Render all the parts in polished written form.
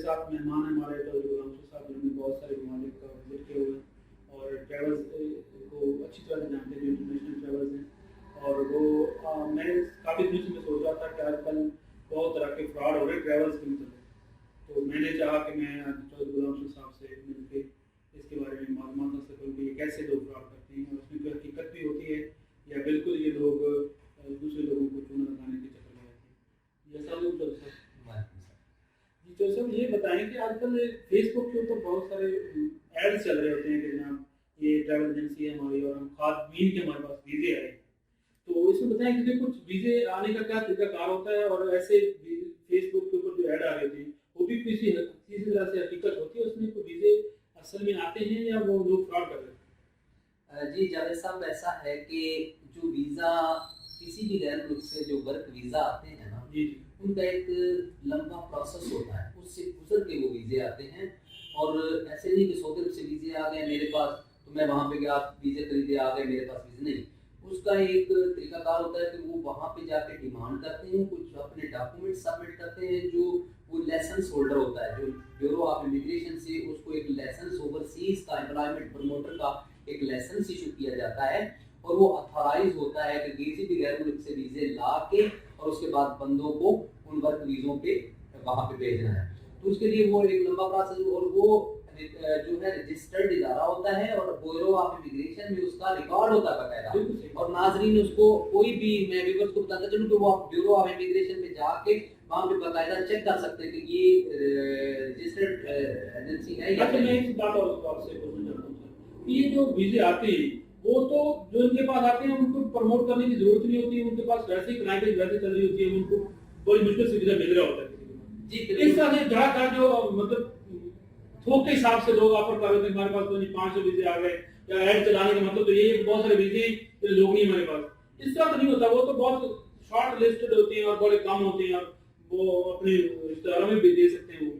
ساتھ مہمان ہیں ہمارے تو غلام شاہ صاحب نے بہت سارے ممالک کا وزٹ کیے ہوئے ہیں اور ٹریولز کو اچھی طرح سے جانتے ہیں جو انٹرنیشنل ٹریولز ہیں. اور وہ میں کافی دنوں سے میں سوچ رہا تھا کہ آج کل بہت طرح کے فراڈ ہو رہے ہیں ٹریولز کے متعلق, تو میں نے چاہا کہ میں چودھری غلام شاہ صاحب سے مل کے اس کے بارے میں معلومات حاصل کروں کہ یہ کیسے لوگ فراڈ کرتے ہیں اور اس میں کوئی حقیقت بھی ہوتی ہے یا بالکل یہ لوگ دوسرے لوگوں کو چونا لگانے کے چکر میں رہتے ہیں. یہ سب لوگ جی چودھری صاحب یہ بتائیں کہ آج کل فیس بک کے اوپر بہت سارے ایڈس چل رہے ہوتے ہیں کہ جناب یہ ٹریول ایجنسی ہے ہماری اور ہم خادمین کے ہمارے پاس ویزے آئے, تو اس میں بتائیں کہ کچھ ویزے آنے کا کیا طریقہ کار ہوتا ہے اور ایسے فیس بک کے اوپر جو ایڈ آ رہے ہوتے ہیں وہ بھی کسی طرح سے حقیقت ہوتی ہے, اس میں کوئی ویزے اصل میں آتے ہیں یا وہ لوگ فراڈ کر رہے ہیں؟ جی جاوید صاحب ایسا ہے کہ جو ویزا کسی بھی غیر ملک سے جو ورک ویزا آتے ہیں نا جی ان کا ایک لمبا پروسیس ہوتا ہے, اس سے گزر کے وہ ویزے آتے ہیں. اور ایسے نہیں کہ سعودی عرب سے ویزے آ گئے میرے پاس تو میں وہاں پہ گیا ویزے خریدے آ گئے میرے پاس ویزے, نہیں. اس کا ایک طریقہ کار ہوتا ہے کہ وہ وہاں پہ جا کے ڈیمانڈ کرتے ہیں, کچھ اپنے ڈاکومنٹ سبمٹ کرتے ہیں, جو وہ لائسنس ہولڈر ہوتا ہے جو بیورو آف امیگریشن سے اس کو ایک لائسنس اوورسیز کا امپلائمنٹ پروموٹر کا ایک لائسنس ایشو کیا جاتا ہے اور وہ اتھورائز ہوتا ہے کہ کسی بھی غیر ملک سے ویزے لا کے اور اس کے بعد بندوں کو ان ورک ویزوں پہ وہاں پہ بھیجنا ہے. تو اس کے لیے وہ ایک لمبا پروسیس اور وہ جو ہے رجسٹرڈ ادارہ ہوتا ہے اور بیورو آف امیگریشن میں اس کا ریکارڈ ہوتا ہے باقاعدہ. اور ناظرین اس کو کوئی بھی میں ویورز کو بتاتا چلوں کہ وہ بیورو آف امیگریشن میں جا کے وہاں پہ باقاعدہ چیک کر سکتے ہیں کہ یہ رجسٹرڈ ایجنسی ہے یا نہیں. میں ایک بات اور آپ سے پوچھنا چاہتا ہوں کہ یہ جو ویزے آتے ہیں وہ تو جو ان کے پاس آتے ہیں ان کو پروموٹ کرنے کی ضرورت نہیں ہوتی, ان کے پاس ویسے ہی کلائنٹ ویسے چل رہی ہوتی ہے, ان کو بڑی مشکل سے ویزا مل رہا ہوتا ہے. جی اس طرح سے جہاں تھا جو مطلب تھوک کے حساب سے لوگ آفر کر رہے تھے ہمارے پاس تو 500 ویزے آ گئے یا ایڈ چلانے کا مطلب تو یہ بہت سارے ویزے لوگ نہیں ہمارے پاس, اس طرح تو نہیں ہوتا. وہ تو بہت شارٹ لسٹڈ ہوتے ہیں اور بڑے کم ہوتے ہیں اور وہ اپنے رشتہ داروں میں بھی دے سکتے ہیں. وہ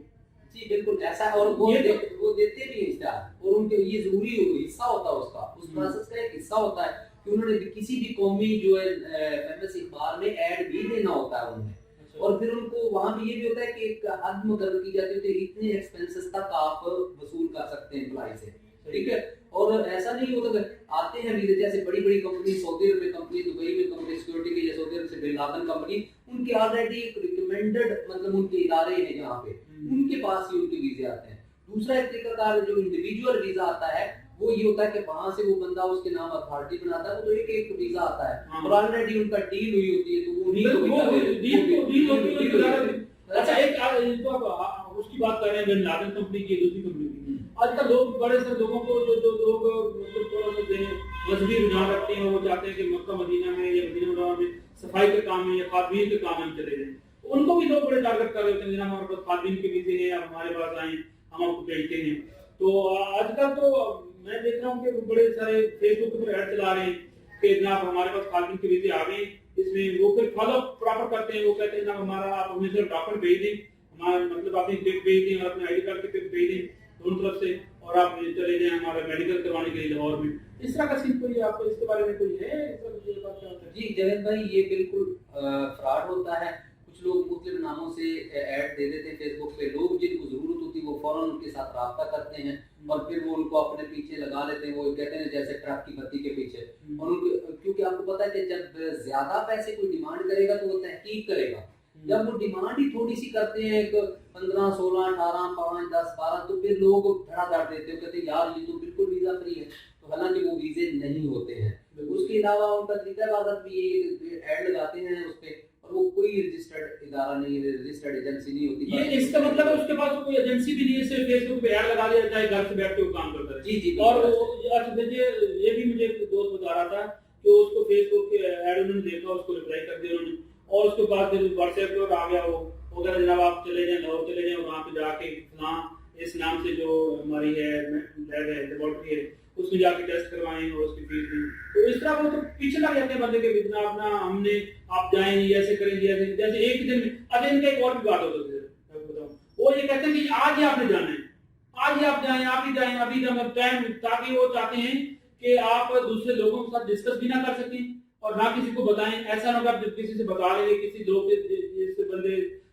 جی بالکل ایسا ہے, اور وہ دیتے بھی ہیں اشتہار, اور ان کے یہ ضروری حصہ ہوتا ہے اس کا, اس پروسیس کا ایک حصہ ہوتا ہے کہ انہوں نے کسی بھی قومی جو ہے فیمس اخبار میں ایڈ بھی دینا ہوتا ہے انہوں نے. اور پھر ان کو وہاں پہ یہ بھی ہوتا ہے کہ ایک حد مقرر کی جاتی ہے کہ اتنے ایکسپنسز تک آپ وصول کر سکتے ہیں امپلائی سے, ٹھیک ہے. اور ایسا نہیں ہوتا کہ آتے ہیں ویزے جیسے بڑی بڑی کمپنی سعودی عرب میں کمپنی, دبئی میں کمپنی سیکورٹی کی, یا سعودی عرب سے بن لادن کمپنی, ان کے آلریڈی ایک ریکمینڈڈ مطلب ان کے ادارے ہیں جہاں پہ ان کے پاس ہی ان کے ویزے آتے ہیں. دوسرا ایک طریقہ کار جو انڈیویجول ویزا آتا ہے وہ یہ ہوتا ہے کہ وہاں سے وہ بندہ اس کے نام اتھارٹی بناتا ہے, تو ایک ویزا آتا ہے اور آلریڈی ان کا ڈیل ہوئی ہوتی ہے, تو اچھا ایک اس کی بات کر رہے ہیں بن لادن کمپنی کی, دوسری کمپنی کی. آج کل لوگ بڑے سے لوگوں کو جو لوگ مطلب تھوڑا سا مذہبی رجحان رکھتے ہیں وہ چاہتے ہیں کہ مکہ مدینہ میں یا مدینہ منورہ میں صفائی کے کام میں یا خواتین کے کام میں چلے جائیں, ان کو بھی لوگ بڑے ٹارگٹ کر رہے ہوتے ہیں جناب ہمارے پاس خواتین کے ویزے ہیں آپ ہمارے پاس آئیں ہم آپ کو بھیجتے ہیں. تو آج کل تو میں دیکھ رہا ہوں کہ بڑے سارے فیس بک پر ایڈ چلا رہے ہیں کہ جناب ہمارے پاس خواتین کے ویزے آ گئے, اس میں وہ پھر فالو پراپر کرتے ہیں, وہ کہتے ہیں جناب ہمارا آپ ہمیں صرف ڈاکومنٹ بھیج دیں, ہمارا مطلب اپنی پک بھیج دیں اور اپنے آئی ڈی کارڈ کی پک بھیج دیں دونوں طرف سے, اور آپ چلے جائیں ہمارا میڈیکل کروانے کے لیے لاہور میں. اس طرح کا سین کوئی آپ کو اس کے بارے میں کوئی ہے اس طرح کی بات کیا ہوتا ہے؟ جی جاوید بھائی یہ بالکل فراڈ ہوتا ہے. کچھ لوگ مختلف ناموں سے ایڈ دے دیتے ہیں فیس بک پہ, لوگ جن کو ضرورت ہوتی ہے وہ فوراً ان کے ساتھ رابطہ کرتے ہیں اور پھر وہ ان کو اپنے پیچھے لگا لیتے ہیں, وہ کہتے ہیں جیسے ٹرک کی بتی کے پیچھے. اور ان کو کیونکہ آپ کو پتا ہے کہ جب زیادہ پیسے کوئی ڈیمانڈ کرے گا تو وہ تحقیق کرے گا, جب وہ ڈیمانڈ ہی تھوڑی سی کرتے ہیں 15 16 18 5 10 12 تو پھر لوگ دھڑا دھڑ دیتے ہیں, کہتے ہیں یار یہ تو بالکل ویزا فری ہے, تو حالانکہ وہ ویزے نہیں ہوتے ہیں. اس کے علاوہ ان کا طریقہ عبادت بھی یہ ایڈ لگاتے ہیں اس پہ, اور وہ کوئی رجسٹرڈ ادارہ نہیں ہے, رجسٹرڈ ایجنسی نہیں ہوتی. یہ اس کا مطلب ہے اس کے پاس کوئی ایجنسی بھی نہیں ہے, صرف فیس بک پہ ایڈ لگا دیا جائے, گھر سے بیٹھ کے وہ کام کرتا ہے. جی جی. اور اچھا دیکھیے یہ بھی مجھے ایک دوست بتا رہا تھا کہ اس کو فیس بک کے ایڈ انہوں نے دیکھا, اس کو ریپلائی کر دیا انہوں نے, اور اس کے بعد جب واٹس ایپ پہ آ گیا وہ کہا جناب آپ چلے جائیں لاہور چلے جائیں, وہاں پہ جا کے فلاں اس نام سے جو ہماری ہے لیب ہے لیبارٹری ہے اس میں جا کے ٹیسٹ کروائیں اور اس کی فیس دیں. تو اس طرح وہ تو پیچھے لگ جاتے ہیں بندے کے, اتنا اپنا ہم نے آپ جائیں ایسے کریں گے جیسے ایک دن میں. اچھا ان کا ایک اور بھی بات ہوتا ہے, وہ یہ کہتے ہیں کہ آج ہی آپ نے جانا ہے, آج ہی آپ جائیں, آپ ہی جائیں ابھی ٹائم, تاکہ وہ چاہتے ہیں کہ آپ دوسرے لوگوں کے ساتھ ڈسکس بھی نہ کر سکیں اور نہ کسی کو بتائیں. ایسا نہ ہو کہ آپ کسی سے بتا لیں گے, کسی لوگ جس سے بندے